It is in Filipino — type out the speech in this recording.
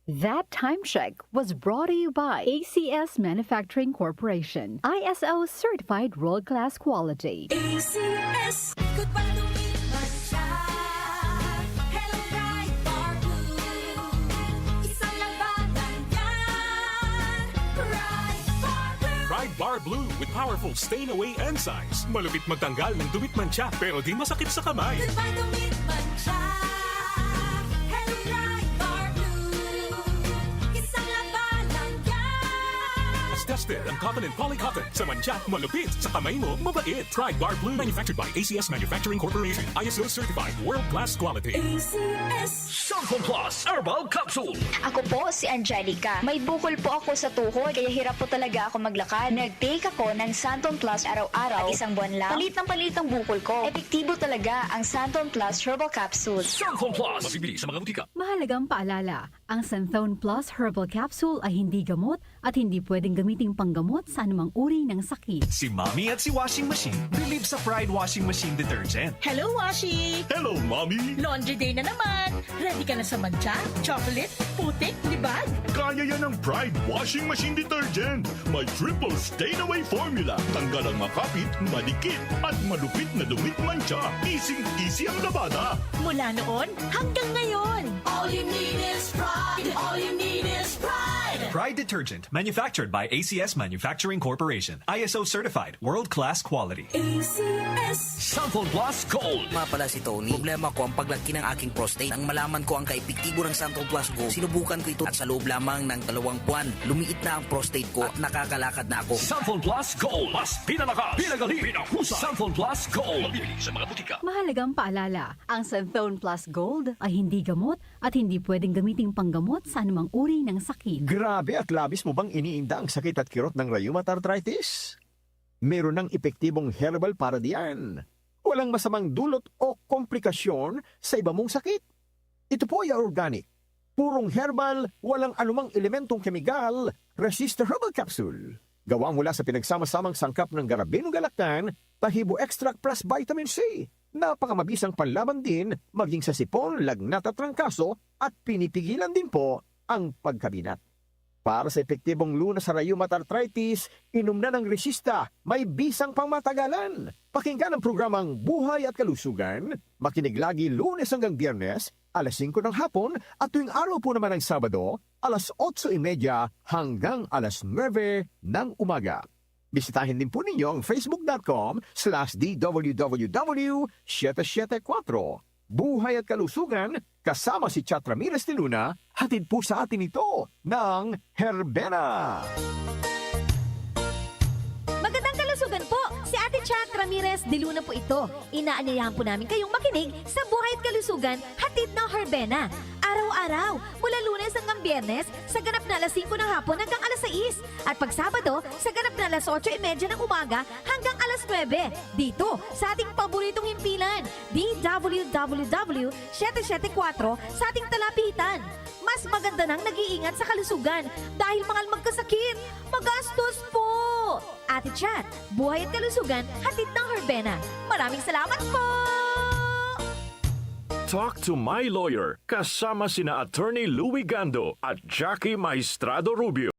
That time check was brought to you by ACS Manufacturing Corporation, ISO certified world-class quality. ACS, goodbye to me, Masya. Hello, bright bar blue. Isang labanan yan. Bright bar blue. Pride Bar Blue with powerful stain-away enzymes. Malupit magtanggal ng dumit mancha pero di masakit sa kamay. Goodbye to me, Masya. Hello, bright bar blue. Isang labanan yan. As tested ang cotton and polycotton. Sa mancha, malupit. Sa kamay mo, mabait. Pride Bar Blue manufactured by ACS Manufacturing Corporation. ISO certified world-class quality. ACS. Santon Plus Herbal Capsule. Ako po si Angelica. May bukol po ako sa tuhod, kaya hirap po talaga ako maglakad. Nag-take ako ng Santon Plus araw-araw at isang buwan lang. Palit ang bukol ko. Epektibo talaga ang Santon Plus Herbal Capsule. Santon Plus. Mabibili sa mga butika. Mahalagang paalala, ang Santhone Plus Herbal Capsule ay hindi gamot at hindi pwedeng gamiting panggamot sa anumang uri ng sakit. Si Mommy at si Washing Machine believe sa Pride Washing Machine Detergent. Hello, Washi! Hello, Mommy! Laundry day na naman! Ready ka na sa mancha, chocolate, putik, libag? Kaya yan ng Pride Washing Machine Detergent. May triple stain-away formula. Tanggal ang makapit, malikit, at malupit na dumit mancha. Easy ang labada. Mula noon hanggang ngayon! All you need is pride. All you need is pride. Pride Detergent, manufactured by ACS Manufacturing Corporation. ISO certified, world-class quality. ACS. Santon Plus Gold. Nga pala si Tony. Problema ko ang paglaki ng aking prostate. Ang malaman ko ang kaepektibo ng Santon Plus Gold. Sinubukan ko ito at sa loob lamang ng 2 buwan, lumiit na ang prostate ko at nakakalakad na ako. Santon Plus Gold. Mas pinalakas, pinagali, pinahusay. Santon Plus Gold. Mabibili sa mga butika. Mahalagang paalala, ang Santhone Plus Gold ay hindi gamot at hindi pwedeng gamiting panggamot sa anumang uri ng sakit. Grabe at labis mo bang iniinda ang sakit at kirot ng rheumatoid arthritis? Meron ng epektibong herbal para diyan. Walang masamang dulot o komplikasyon sa iba mong sakit. Ito po ay organic. Purong herbal, walang anumang elementong kemikal, resistant herbal capsule. Gawa mula sa pinagsama-samang sangkap ng garabinong galaktan, tahibo extract plus vitamin C. Napakamabisang panlaban din maging sa sipon, lagnat at trangkaso at pinipigilan din po ang pagkabinat. Para sa epektibong lunas sa rheumatoid arthritis, inom na ng Resista, may bisang pangmatagalan. Pakinggan ang programang Buhay at Kalusugan, makinig lagi Lunes hanggang Biyernes, alas 5 ng hapon at tuwing araw po naman ng Sabado, alas 8:30 hanggang alas 9 ng umaga. Bisitahin din po ninyo ang facebook.com/DWWW774. Buhay at Kalusugan, kasama si Chat Ramirez de Luna, hatid po sa atin ito ng Herbena. Magandang kalusugan po! Si Ate Chat Ramirez de Luna po ito. Inaanyayahan po namin kayong makinig sa Buhay at Kalusugan, hatid ng Herbena. Araw-araw, mula Lunes hanggang Biyernes, sa ganap na alas 5 ng hapon hanggang alas 6. At pag Sabado, sa ganap na alas 8:30 ng umaga hanggang alas 9. Dito, sa ating paboritong himpilan, DWWW774 sa ating talapitan. Mas maganda nang nag-iingat sa kalusugan dahil mahal magkasakit. Magastos po! Ate Chat, Buhay at Kalusugan, hatid ng Herbena. Maraming salamat po! Talk to my lawyer. Kasama sina Attorney Louie Gando at Jackie Maestrado Rubio.